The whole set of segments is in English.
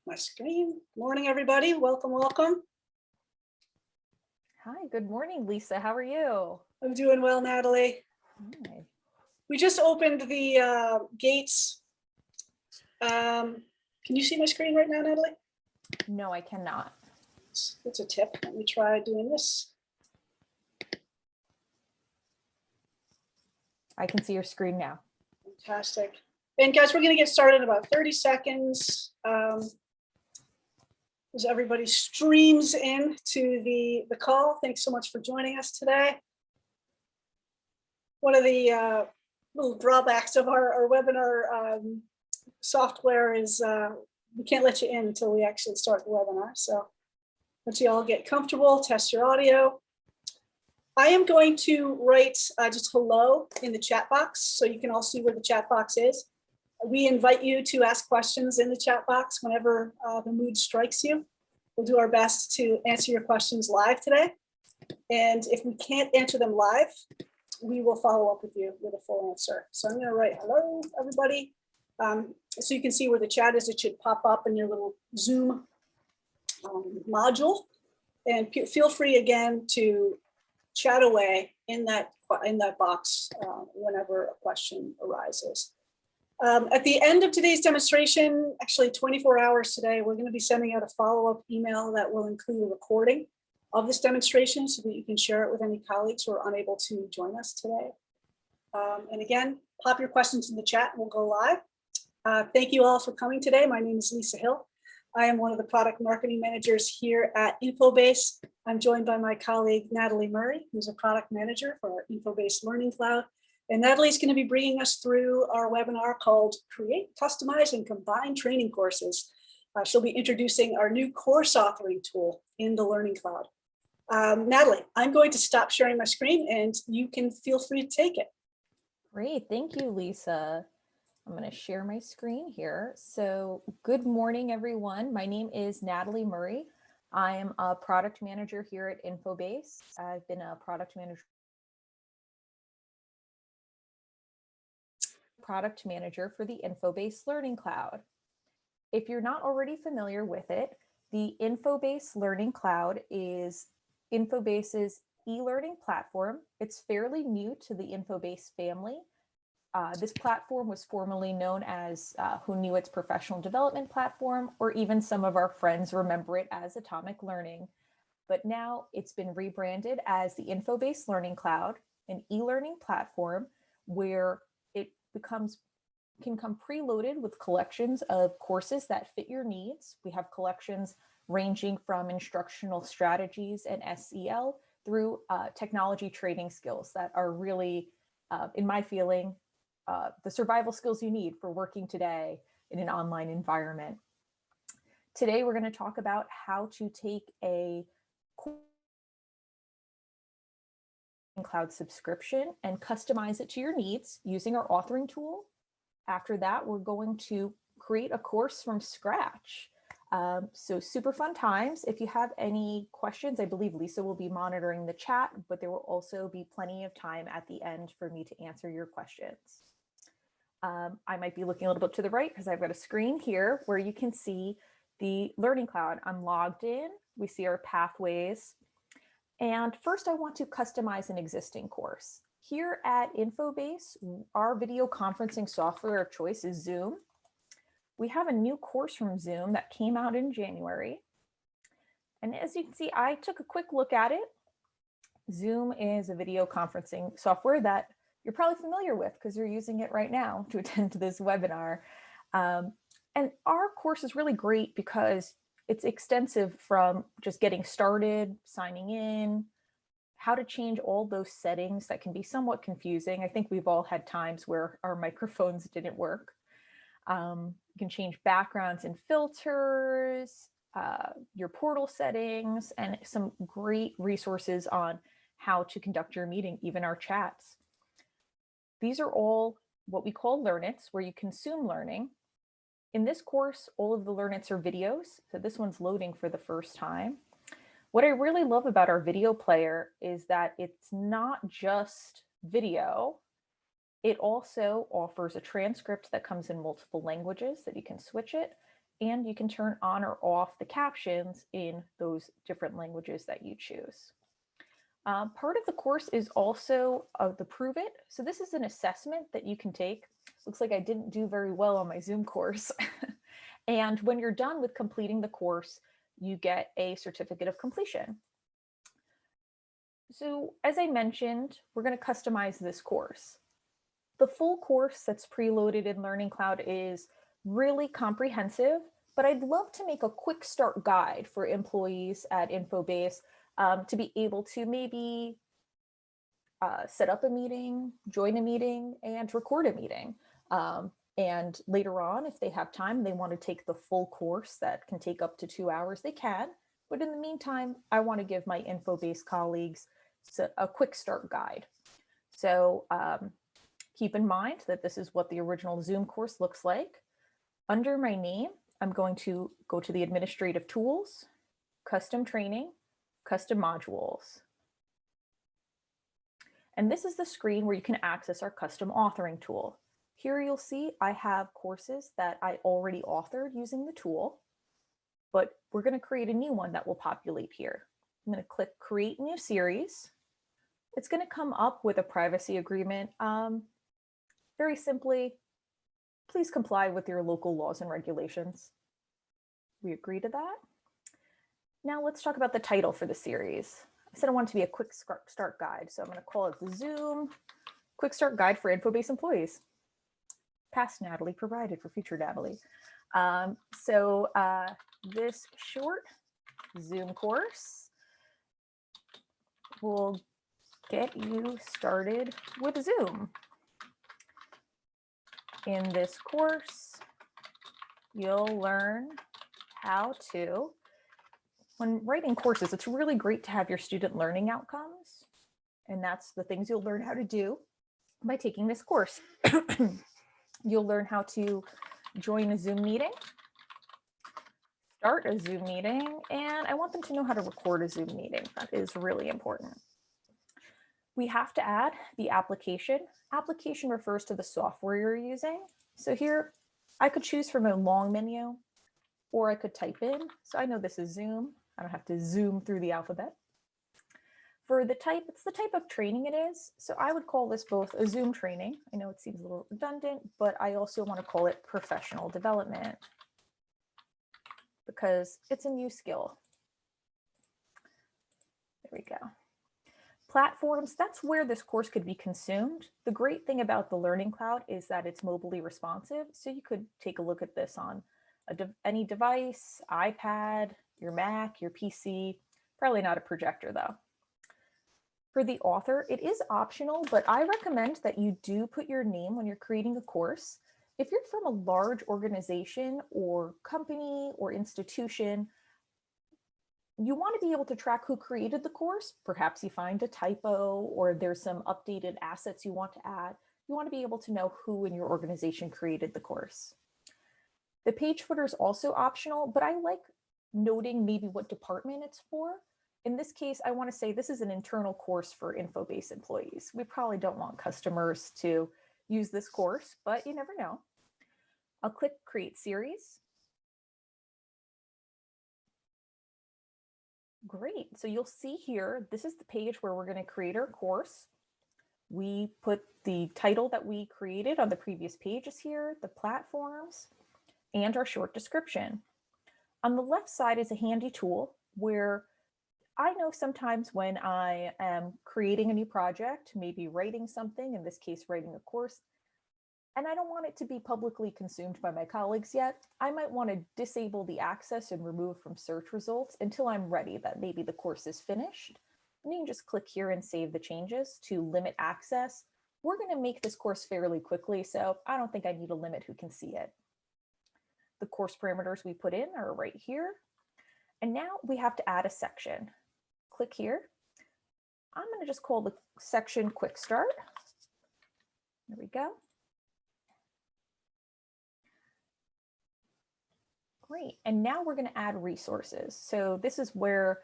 my screen. Morning, everybody. Welcome, welcome. Hi, good morning, Lisa. How are you? I'm doing well, Natalie. Hi. We just opened the gates. Can you see my screen right now, Natalie? No, I cannot. That's a tip. Let me try doing this. I can see your screen now. Fantastic. And guys, we're going to get started in about 30 seconds. As everybody streams in to the call, thanks so much for joining us today. One of the little drawbacks of our webinar software is we can't let you in until we actually start the webinar. So let you all get comfortable, test your audio. I am going to write just hello in the chat box so you can all see where the chat box is. We invite you to ask questions in the chat box whenever the mood strikes you. We'll do our best to answer your questions live today. And if we can't answer them live, we will follow up with you with a full answer. So I'm going to write hello, everybody. So you can see where the chat is. It should pop up in your little Zoom module. And feel free again to chat away in that box whenever a question arises. At the end of today's demonstration, actually 24 hours today, we're going to be sending out a follow-up email that will include a recording of this demonstration so that you can share it with any colleagues who are unable to join us today. And again, pop your questions in the chat and we'll go live. Thank you all for coming today. My name is Lisa Hill. I am one of the product marketing managers here at Infobase. I'm joined by my colleague, Natalie Murray, who's a product manager for our Infobase Learning Cloud. And Natalie's going to be bringing us through our webinar called Create, Customize, and Combine Training Courses. She'll be introducing our new course authoring tool in the Learning Cloud. Natalie, I'm going to stop sharing my screen and you can feel free to take it. Great, thank you, Lisa. I'm going to share my screen here. So good morning, everyone. My name is Natalie Murray. I am a product manager here at Infobase. I've been a product manager for the Infobase Learning Cloud. If you're not already familiar with it, the Infobase Learning Cloud is Infobase's e-learning platform. It's fairly new to the Infobase family. This platform was formerly known as Who Knew It's Professional Development Platform, or even some of our friends remember it as Atomic Learning. But now it's been rebranded as the Infobase Learning Cloud, an e-learning platform where it can come preloaded with collections of courses that fit your needs. We have collections ranging from instructional strategies and SEL through technology training skills that are really, in my feeling, the survival skills you need for working today in an online environment. Today, we're going to talk about how to take a cloud subscription and customize it to your needs using our authoring tool. After that, we're going to create a course from scratch. So super fun times. If you have any questions, I believe Lisa will be monitoring the chat, but there will also be plenty of time at the end for me to answer your questions. I might be looking a little bit to the right because I've got a screen here where you can see the Learning Cloud. I'm logged in. We see our pathways. And first, I want to customize an existing course. Here at Infobase, our video conferencing software of choice is Zoom. We have a new course from Zoom that came out in January. And as you can see, I took a quick look at it. Zoom is a video conferencing software that you're probably familiar with because you're using it right now to attend to this webinar. And our course is really great because it's extensive from just getting started, signing in, how to change all those settings that can be somewhat confusing. I think we've all had times where our microphones didn't work. You can change backgrounds and filters, your portal settings, and some great resources on how to conduct your meeting, even our chats. These are all what we call learnits, where you consume learning. In this course, all of the learnits are videos. So this one's loading for the first time. What I really love about our video player is that it's not just video. It also offers a transcript that comes in multiple languages that you can switch it. and you can turn on or off the captions in those different languages that you choose. Part of the course is also the Prove It. So this is an assessment that you can take. Looks like I didn't do very well on my Zoom course. And when you're done with completing the course, you get a certificate of completion. So as I mentioned, we're going to customize this course. The full course that's preloaded in Learning Cloud is really comprehensive, but I'd love to make a quick start guide for employees at Infobase to be able to maybe set up a meeting, join a meeting, and record a meeting. And later on, if they have time, they want to take the full course that can take up to 2 hours, they can. But in the meantime, I want to give my Infobase colleagues a quick start guide. So keep in mind that this is what the original Zoom course looks like. Under my name, I'm going to go to the administrative tools, custom training, custom modules. And this is the screen where you can access our custom authoring tool. Here you'll see I have courses that I already authored using the tool, but we're going to create a new one that will populate here. I'm going to click Create New Series. It's going to come up with a privacy agreement. Very simply, please comply with your local laws and regulations. We agree to that. Now let's talk about the title for the series. I said I want it to be a quick start guide, so I'm going to call it the Zoom Quick Start Guide for Infobase Employees. Past Natalie provided for future Natalie. This short Zoom course will get you started with Zoom. In this course, you'll learn how to, when writing courses, it's really great to have your student learning outcomes. And that's the things you'll learn how to do by taking this course. You'll learn how to join a Zoom meeting, start a Zoom meeting, and I want them to know how to record a Zoom meeting. That is really important. We have to add the application. Application refers to the software you're using. So here, I could choose from a long menu, or I could type in. So I know this is Zoom. I don't have to zoom through the alphabet. For the type, it's the type of training it is. So I would call this both a Zoom training. I know it seems a little redundant, but I also want to call it professional development because it's a new skill. There we go. Platforms, that's where this course could be consumed. The great thing about the Learning Cloud is that it's mobilely responsive. So you could take a look at this on any device, iPad, your Mac, your PC, probably not a projector though. For the author, it is optional, but I recommend that you do put your name when you're creating a course. If you're from a large organization or company or institution, you want to be able to track who created the course. Perhaps you find a typo or there's some updated assets you want to add. You want to be able to know who in your organization created the course. The page footer is also optional, but I like noting maybe what department it's for. In this case, I want to say this is an internal course for Infobase employees. We probably don't want customers to use this course, but you never know. I'll click Create Series. Great. So you'll see here, this is the page where we're going to create our course. We put the title that we created on the previous pages here, the platforms, and our short description. On the left side is a handy tool where I know sometimes when I am creating a new project, maybe writing something, in this case, writing a course, and I don't want it to be publicly consumed by my colleagues yet, I might want to disable the access and remove from search results until I'm ready that maybe the course is finished. And you can just click here and save the changes to limit access. We're going to make this course fairly quickly, so I don't think I need to limit who can see it. The course parameters we put in are right here. And now we have to add a section. Click here. I'm going to just call the section Quick Start. There we go. Great. And now we're going to add resources. So this is where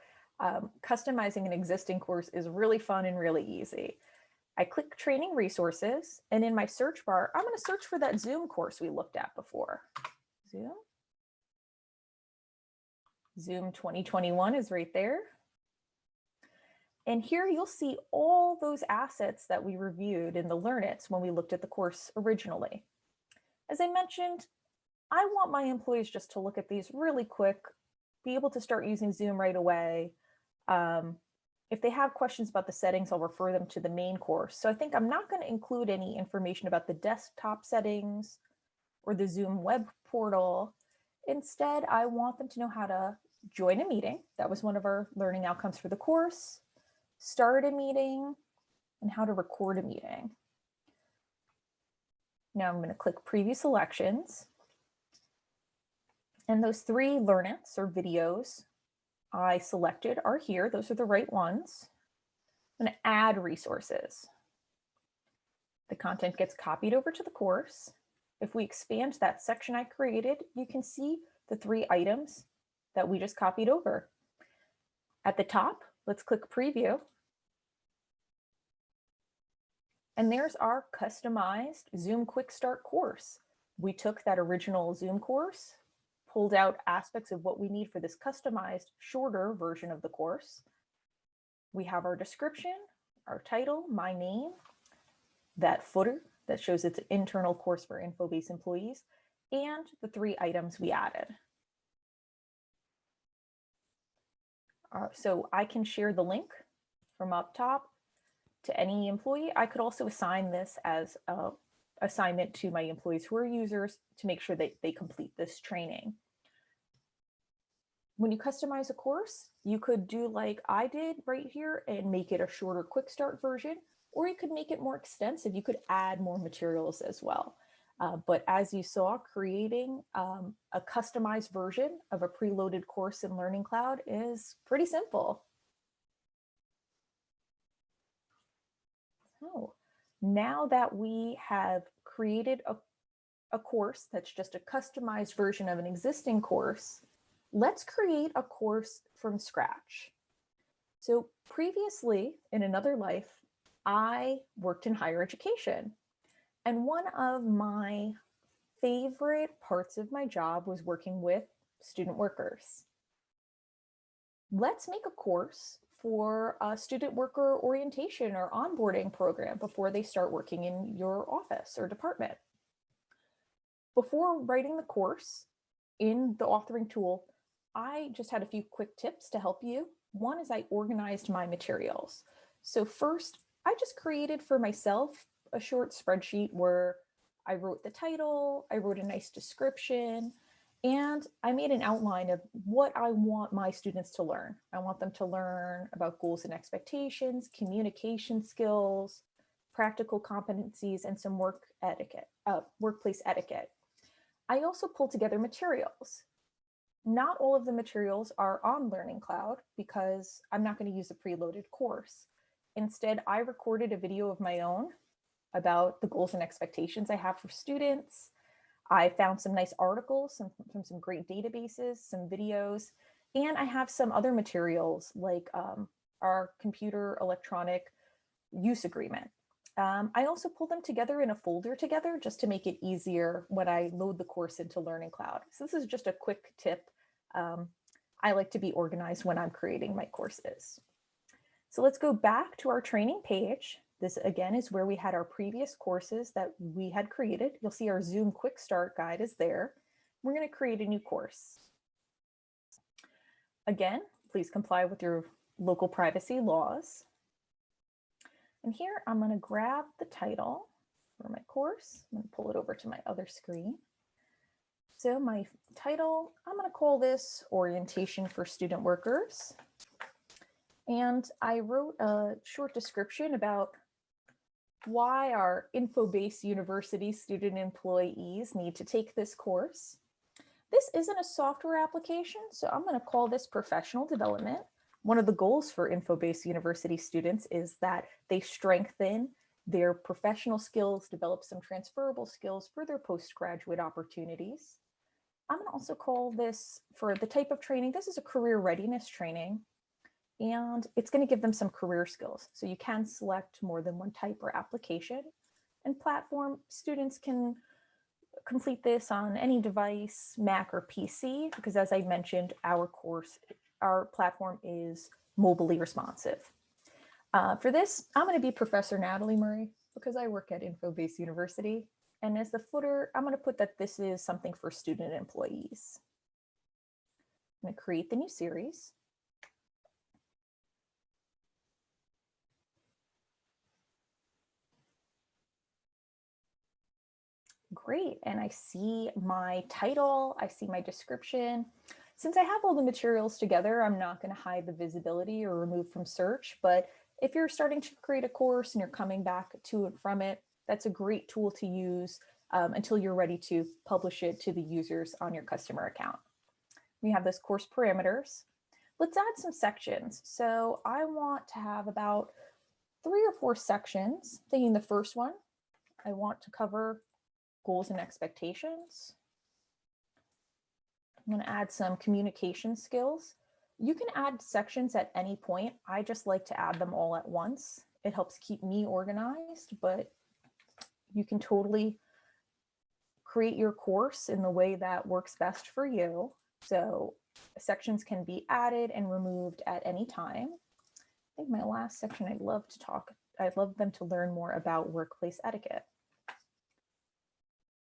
customizing an existing course is really fun and really easy. I click Training Resources, and in my search bar, I'm going to search for that Zoom course we looked at before. Zoom. Zoom 2021 is right there. And here you'll see all those assets that we reviewed in the Learn It's when we looked at the course originally. As I mentioned, I want my employees just to look at these really quick, be able to start using Zoom right away. If they have questions about the settings, I'll refer them to the main course. So I think I'm not going to include any information about the desktop settings or the Zoom web portal. Instead, I want them to know how to join a meeting. That was one of our learning outcomes for the course. Start a meeting, and how to record a meeting. Now I'm going to click Preview Selections. And those 3 Learn It's or videos I selected are here. Those are the right ones. I'm going to add resources. The content gets copied over to the course. If we expand that section I created, you can see the 3 items that we just copied over. At the top, let's click Preview. And there's our customized Zoom Quick Start course. We took that original Zoom course, pulled out aspects of what we need for this customized, shorter version of the course. We have our description, our title, my name, that footer that shows it's an internal course for Infobase employees, and the 3 items we added. So I can share the link from up top to any employee. I could also assign this as an assignment to my employees who are users to make sure that they complete this training. When you customize a course, you could do like I did right here and make it a shorter quick start version, or you could make it more extensive. You could add more materials as well. But as you saw, creating a customized version of a preloaded course in Learning Cloud is pretty simple. So now that we have created a course that's just a customized version of an existing course, let's create a course from scratch. So previously, in another life, I worked in higher education. And one of my favorite parts of my job was working with student workers. Let's make a course for a student worker orientation or onboarding program before they start working in your office or department. Before writing the course in the authoring tool, I just had a few quick tips to help you. One is I organized my materials. So first, I just created for myself a short spreadsheet where I wrote the title, I wrote a nice description, and I made an outline of what I want my students to learn. I want them to learn about goals and expectations, communication skills, practical competencies, and some workplace etiquette. I also pulled together materials. Not all of the materials are on Learning Cloud because I'm not going to use a preloaded course. Instead, I recorded a video of my own about the goals and expectations I have for students. I found some nice articles from some great databases, some videos, and I have some other materials like our computer electronic use agreement. I also pulled them together in a folder together just to make it easier when I load the course into Learning Cloud. So this is just a quick tip. I like to be organized when I'm creating my courses. So let's go back to our training page. This again is where we had our previous courses that we had created. You'll see our Zoom Quick Start guide is there. We're going to create a new course. Again, please comply with your local privacy laws. And here I'm going to grab the title for my course. I'm going to pull it over to my other screen. So my title, I'm going to call this Orientation for Student Workers. And I wrote a short description about why our Infobase University student employees need to take this course. This isn't a software application, so I'm going to call this professional development. One of the goals for Infobase University students is that they strengthen their professional skills, develop some transferable skills for their postgraduate opportunities. I'm going to also call this, for the type of training, this is a career readiness training, and it's going to give them some career skills. So you can select more than one type or application and platform. Students can complete this on any device, Mac or PC, because as I mentioned, our platform is mobilely responsive. For this, I'm going to be Professor Natalie Murray because I work at Infobase University. And as the footer, I'm going to put that this is something for student and employees. I'm going to create the new series. Great, and I see my title, I see my description. Since I have all the materials together, I'm not going to hide the visibility or remove from search, but if you're starting to create a course and you're coming back to and from it, that's a great tool to use until you're ready to publish it to the users on your customer account. We have this course parameters. Let's add some sections. So I want to have about 3 or 4 sections. Thinking the first one, I want to cover goals and expectations. I'm going to add some communication skills. You can add sections at any point. I just like to add them all at once. It helps keep me organized, but you can totally create your course in the way that works best for you. So sections can be added and removed at any time. I think my last section, I'd love them to learn more about workplace etiquette.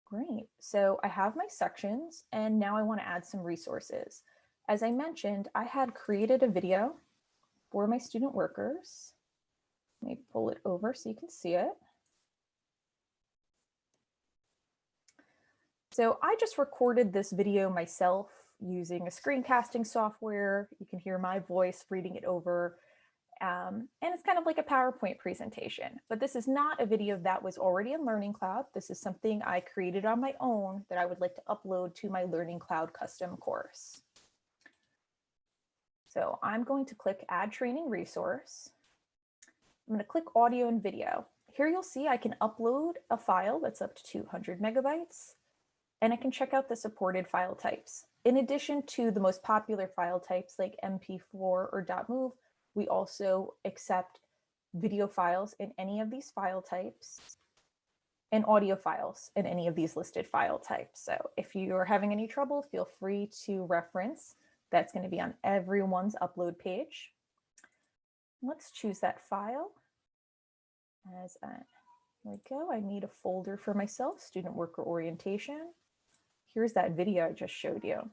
Great, so I have my sections and now I want to add some resources. As I mentioned, I had created a video for my student workers. Let me pull it over so you can see it. So I just recorded this video myself using a screencasting software. You can hear my voice reading it over. And it's kind of like a PowerPoint presentation, but this is not a video that was already in Learning Cloud. This is something I created on my own that I would like to upload to my Learning Cloud custom course. So I'm going to click Add Training Resource. I'm going to click Audio and Video. Here you'll see I can upload a file that's up to 200 megabytes, and I can check out the supported file types. In addition to the most popular file types like MP4 or .mov, we also accept video files in any of these file types and audio files in any of these listed file types. So if you're having any trouble, feel free to reference. That's going to be on everyone's upload page. Let's choose that file. Here we go. I need a folder for myself, student worker orientation. Here's that video I just showed you.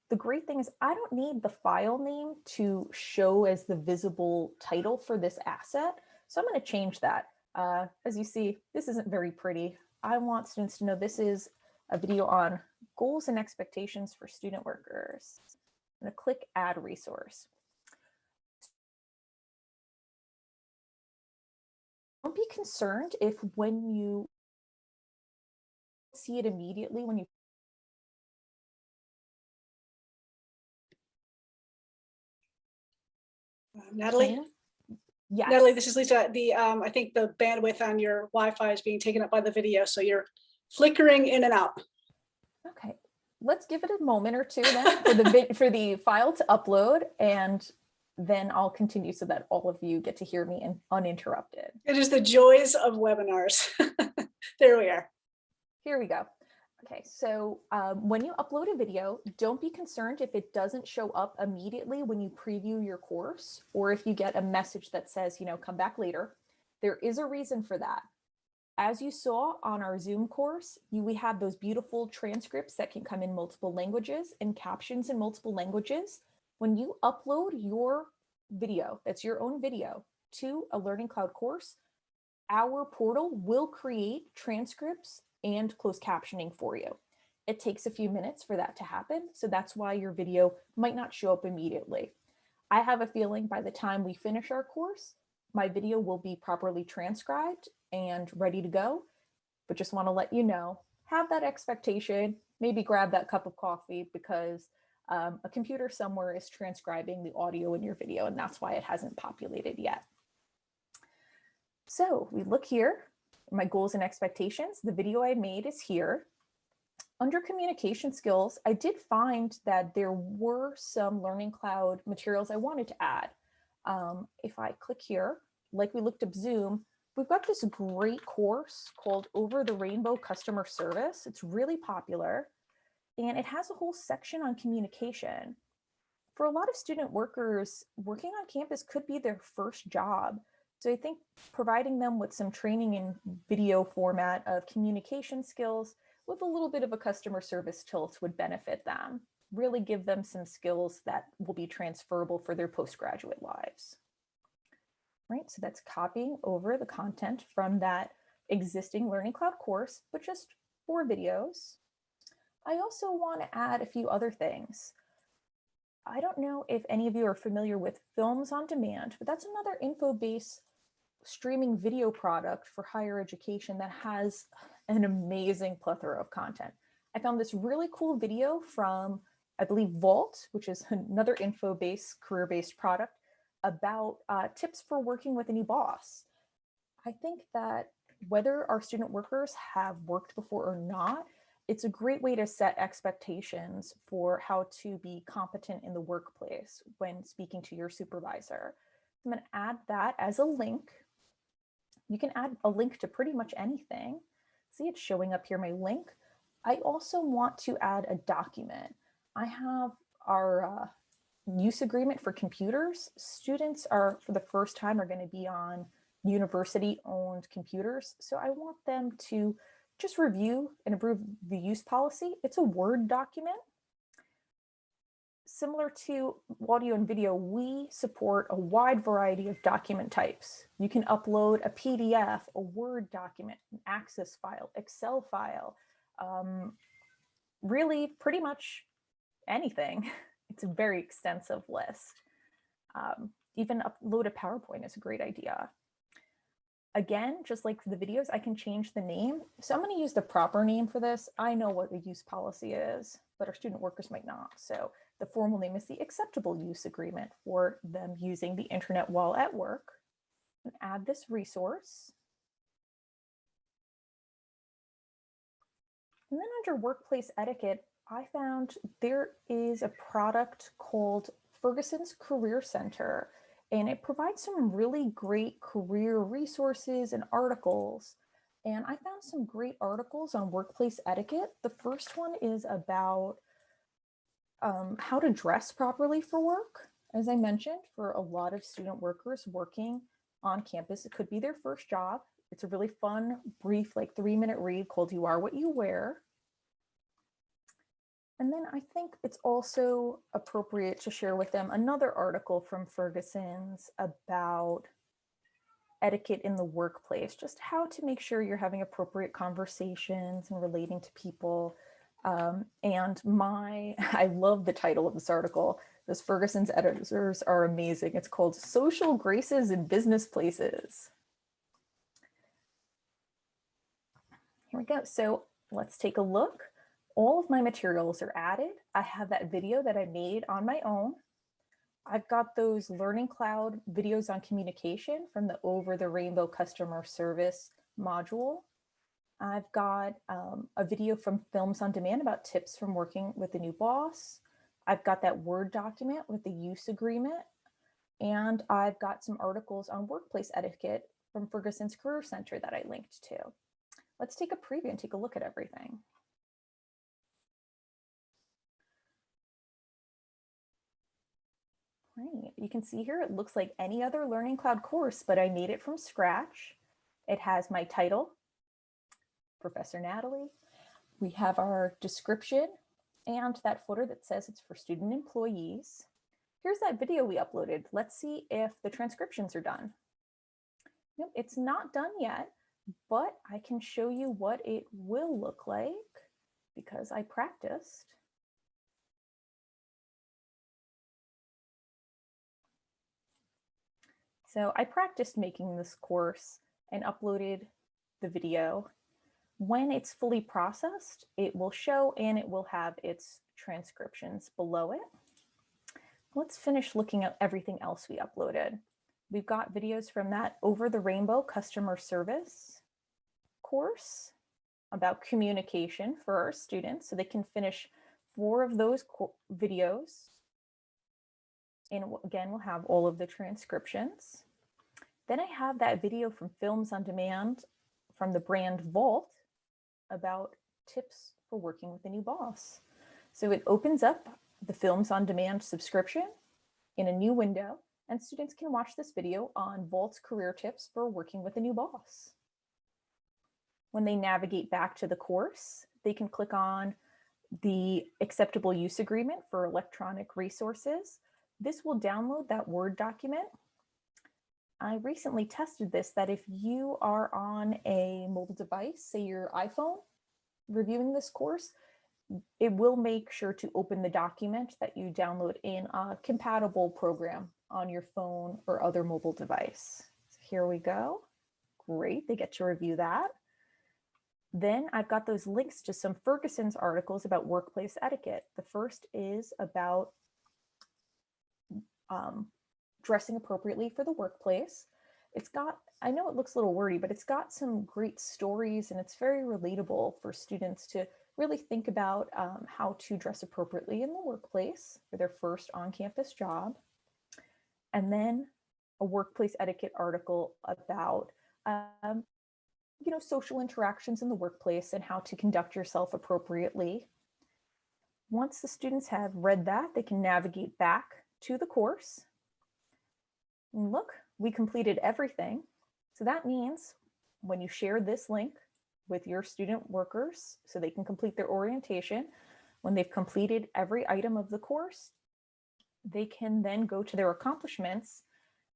The great thing is I don't need the file name to show as the visible title for this asset. So I'm going to change that. As you see, this isn't very pretty. I want students to know this is a video on goals and expectations for student workers. I'm going to click Add Resource. Don't be concerned if when you see it immediately when you Natalie? Yes. Natalie, this is Lisa. I think the bandwidth on your Wi-Fi is being taken up by the video, so you're flickering in and out. Okay, let's give it a moment or two then for the file to upload, and then I'll continue so that all of you get to hear me uninterrupted. It is the joys of webinars. There we are. Here we go. Okay, so when you upload a video, don't be concerned if it doesn't show up immediately when you preview your course, or if you get a message that says, come back later. There is a reason for that. As you saw on our Zoom course, we have those beautiful transcripts that can come in multiple languages and captions in multiple languages. When you upload your video, that's your own video, to a Learning Cloud course, our portal will create transcripts and closed captioning for you. It takes a few minutes for that to happen, so that's why your video might not show up immediately. I have a feeling by the time we finish our course, my video will be properly transcribed and ready to go, but just want to let you know, have that expectation, maybe grab that cup of coffee because a computer somewhere is transcribing the audio in your video, and that's why it hasn't populated yet. So we look here, my goals and expectations. The video I made is here. Under communication skills, I did find that there were some Learning Cloud materials I wanted to add. If I click here, like we looked up Zoom, we've got this great course called Over the Rainbow Customer Service. It's really popular, and it has a whole section on communication. For a lot of student workers, working on campus could be their first job. So I think providing them with some training in video format of communication skills with a little bit of a customer service tilt would benefit them. Really give them some skills that will be transferable for their postgraduate lives. Right, so that's copying over the content from that existing Learning Cloud course, but just 4 videos. I also want to add a few other things. I don't know if any of you are familiar with Films on Demand, but that's another Infobase streaming video product for higher education that has an amazing plethora of content. I found this really cool video from, I believe, Vault, which is another Infobase career-based product, about tips for working with a new boss. I think that whether our student workers have worked before or not, it's a great way to set expectations for how to be competent in the workplace when speaking to your supervisor. I'm going to add that as a link. You can add a link to pretty much anything. See, it's showing up here, my link. I also want to add a document. I have our use agreement for computers. Students are, for the first time, are going to be on university-owned computers. So I want them to just review and approve the use policy. It's a Word document. Similar to audio and video, we support a wide variety of document types. You can upload a PDF, a Word document, an Access file, Excel file, really pretty much anything. It's a very extensive list. Even upload a PowerPoint is a great idea. Again, just like the videos, I can change the name. So I'm going to use the proper name for this. I know what the use policy is, but our student workers might not. So the formal name is the acceptable use agreement for them using the internet while at work. And add this resource. And then under workplace etiquette, I found there is a product called Ferguson's Career Center, and it provides some really great career resources and articles. And I found some great articles on workplace etiquette. The first one is about how to dress properly for work. As I mentioned, for a lot of student workers working on campus, it could be their first job. It's a really fun, brief, like 3-minute read called You Are What You Wear. And then I think it's also appropriate to share with them another article from Ferguson's about etiquette in the workplace, just how to make sure you're having appropriate conversations and relating to people. And I love the title of this article. Those Ferguson's editors are amazing. It's called Social Graces in Business Places. Here we go. So let's take a look. All of my materials are added. I have that video that I made on my own. I've got those Learning Cloud videos on communication from the Over the Rainbow Customer Service module. I've got a video from Films on Demand about tips from working with a new boss. I've got that Word document with the use agreement. And I've got some articles on workplace etiquette from Ferguson's Career Center that I linked to. Let's take a preview and take a look at everything. Right. You can see here, it looks like any other Learning Cloud course, but I made it from scratch. It has my title, Professor Natalie. We have our description and that footer that says it's for student employees. Here's that video we uploaded. Let's see if the transcriptions are done. Nope, it's not done yet, but I can show you what it will look like because I practiced. So I practiced making this course and uploaded the video. When it's fully processed, it will show and it will have its transcriptions below it. Let's finish looking at everything else we uploaded. We've got videos from that Over the Rainbow Customer Service course about communication for our students, so they can finish 4 of those videos. And again, we'll have all of the transcriptions. Then I have that video from Films on Demand from the brand Vault about tips for working with a new boss. So it opens up the Films on Demand subscription in a new window, and students can watch this video on Vault's career tips for working with a new boss. When they navigate back to the course, they can click on the acceptable use agreement for electronic resources. This will download that Word document. I recently tested this, that if you are on a mobile device, say your iPhone, reviewing this course, it will make sure to open the document that you download in a compatible program on your phone or other mobile device. So here we go. Great, they get to review that. Then I've got those links to some Ferguson's articles about workplace etiquette. The first is about dressing appropriately for the workplace. It's got, I know it looks a little wordy, but it's got some great stories, and it's very relatable for students to really think about how to dress appropriately in the workplace for their first on-campus job. And then a workplace etiquette article about social interactions in the workplace and how to conduct yourself appropriately. Once the students have read that, they can navigate back to the course. And look, we completed everything. So that means when you share this link with your student workers so they can complete their orientation, when they've completed every item of the course, they can then go to their accomplishments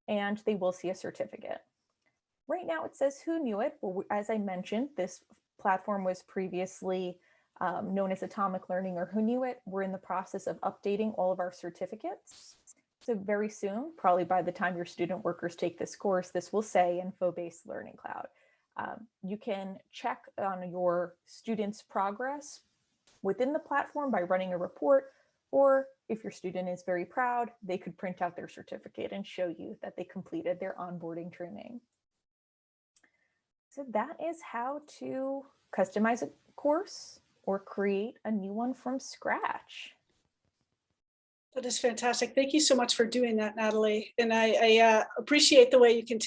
and they will see a certificate. Right now it says who knew it. Well, as I mentioned, this platform was previously known as Atomic Learning or Who Knew It. We're in the process of updating all of our certificates. So very soon, probably by the time your student workers take this course, this will say Infobase Learning Cloud. You can check on your students' progress within the platform by running a report, or if your student is very proud, they could print out their certificate and show you that they completed their onboarding training. So that is how to customize a course or create a new one from scratch. That is fantastic. Thank you so much for doing that, Natalie. And I appreciate the way you can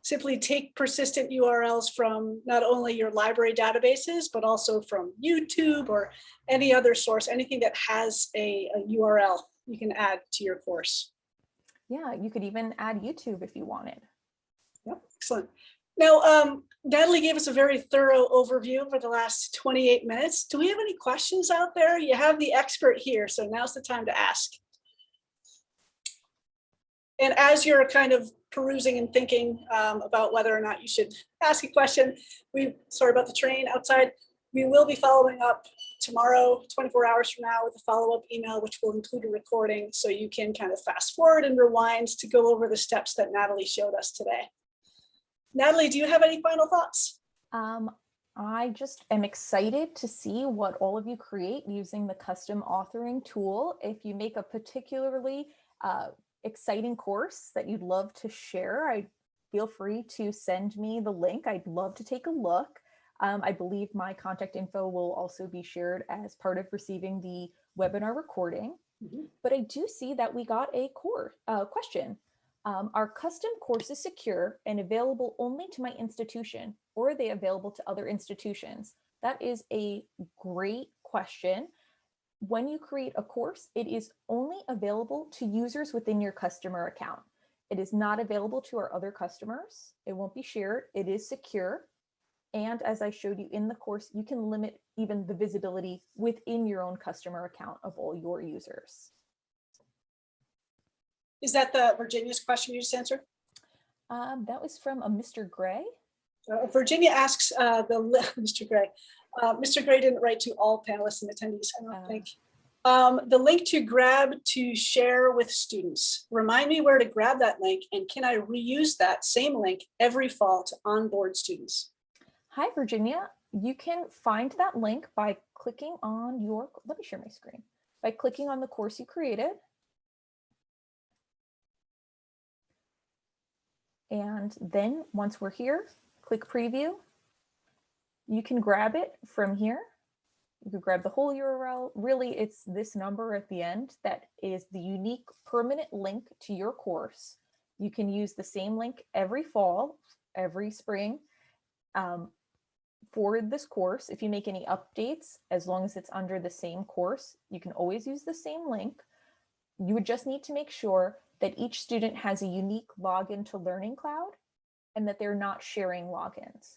simply take persistent URLs from not only your library databases, but also from YouTube or any other source, anything that has a URL you can add to your course. Yeah, you could even add YouTube if you wanted. Yep, excellent. Now, Natalie gave us a very thorough overview for the last 28 minutes. Do we have any questions out there? You have the expert here, so now's the time to ask. And as you're kind of perusing and thinking about whether or not you should ask a question, sorry about the train outside, we will be following up tomorrow, 24 hours from now, with a follow-up email, which will include a recording, so you can kind of fast forward and rewind to go over the steps that Natalie showed us today. Natalie, do you have any final thoughts? I just am excited to see what all of you create using the custom authoring tool. If you make a particularly exciting course that you'd love to share, feel free to send me the link. I'd love to take a look. I believe my contact info will also be shared as part of receiving the webinar recording. Mm-hmm. But I do see that we got a question. Are custom courses secure and available only to my institution, or are they available to other institutions? That is a great question. When you create a course, it is only available to users within your customer account. It is not available to our other customers. It won't be shared. It is secure. And as I showed you in the course, you can limit even the visibility within your own customer account of all your users. Is that the Virginia's question you just answered? That was from a Mr. Gray. Virginia asks Mr. Gray. Mr. Gray didn't write to all panelists and attendees, I don't think. The link to grab to share with students. Remind me where to grab that link, and can I reuse that same link every fall to onboard students? Hi, Virginia. You can find that link by clicking on let me share my screen, by clicking on the course you created. And then once we're here, click preview. You can grab it from here. You could grab the whole URL. Really, it's this number at the end that is the unique permanent link to your course. You can use the same link every fall, every spring for this course. If you make any updates, as long as it's under the same course, you can always use the same link. You would just need to make sure that each student has a unique login to Learning Cloud and that they're not sharing logins.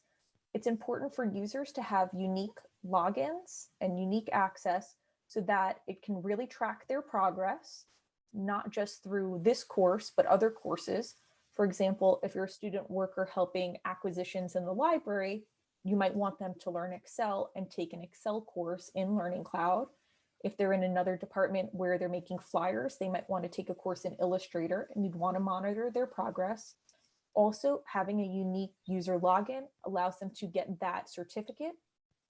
It's important for users to have unique logins and unique access so that it can really track their progress, not just through this course, but other courses. For example, if you're a student worker helping acquisitions in the library, you might want them to learn Excel and take an Excel course in Learning Cloud. If they're in another department where they're making flyers, they might want to take a course in Illustrator and you'd want to monitor their progress. Also, having a unique user login allows them to get that certificate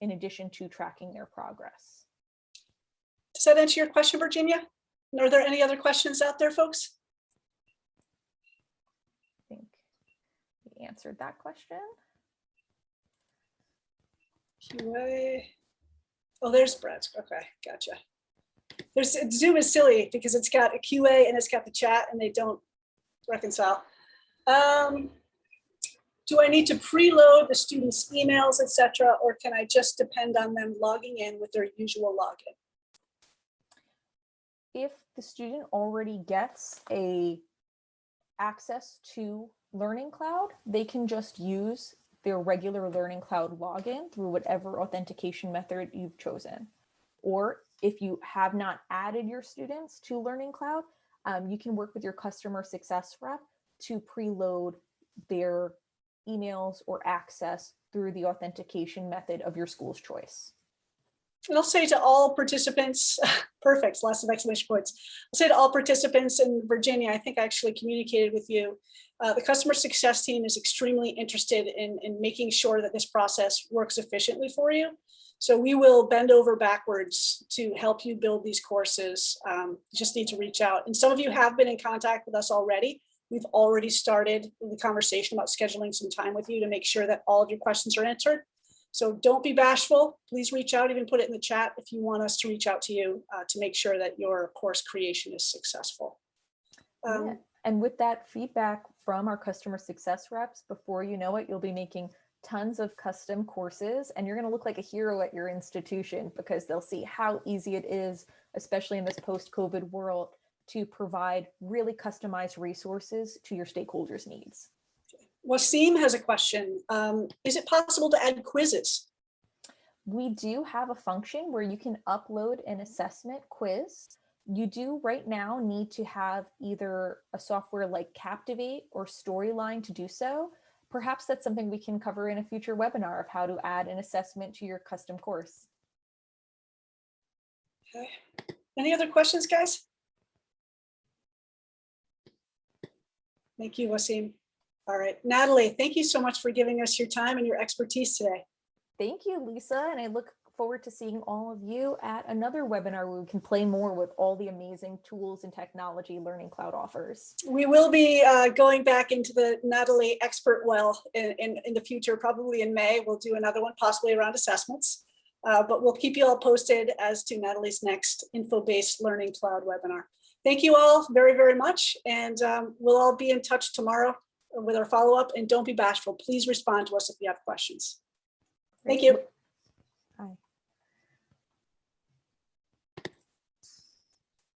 in addition to tracking their progress. Does that answer your question, Virginia? Are there any other questions out there, folks? I think we answered that question. QA. Oh, there's Brett's. Okay, gotcha. Zoom is silly because it's got a QA and it's got the chat and they don't reconcile. Do I need to preload the students' emails, etc., or can I just depend on them logging in with their usual login? If the student already gets access to Learning Cloud, they can just use their regular Learning Cloud login through whatever authentication method you've chosen. Or if you have not added your students to Learning Cloud, you can work with your customer success rep to preload their emails or access through the authentication method of your school's choice. And I'll say to all participants, perfect, lots of exclamation points. I'll say to all participants in Virginia, I think I actually communicated with you, the customer success team is extremely interested in making sure that this process works efficiently for you. So we will bend over backwards to help you build these courses. You just need to reach out. And some of you have been in contact with us already. We've already started the conversation about scheduling some time with you to make sure that all of your questions are answered. So don't be bashful. Please reach out, even put it in the chat if you want us to reach out to you to make sure that your course creation is successful. Yeah. And with that feedback from our customer success reps, before you know it, you'll be making tons of custom courses and you're going to look like a hero at your institution because they'll see how easy it is, especially in this post-COVID world, to provide really customized resources to your stakeholders' needs. Wasim has a question. Is it possible to add quizzes? We do have a function where you can upload an assessment quiz. You do right now need to have either a software like Captivate or Storyline to do so. Perhaps that's something we can cover in a future webinar of how to add an assessment to your custom course. Okay. Any other questions, guys? Thank you, Wasim. All right, Natalie, thank you so much for giving us your time and your expertise today. Thank you, Lisa, and I look forward to seeing all of you at another webinar where we can play more with all the amazing tools and technology Learning Cloud offers. We will be going back into the Natalie expert well in the future, probably in May. We'll do another one, possibly around assessments, but we'll keep you all posted as to Natalie's next Infobase Learning Cloud webinar. Thank you all very, very much, and we'll all be in touch tomorrow with our follow-up, and don't be bashful. Please respond to us if you have questions. Thank you.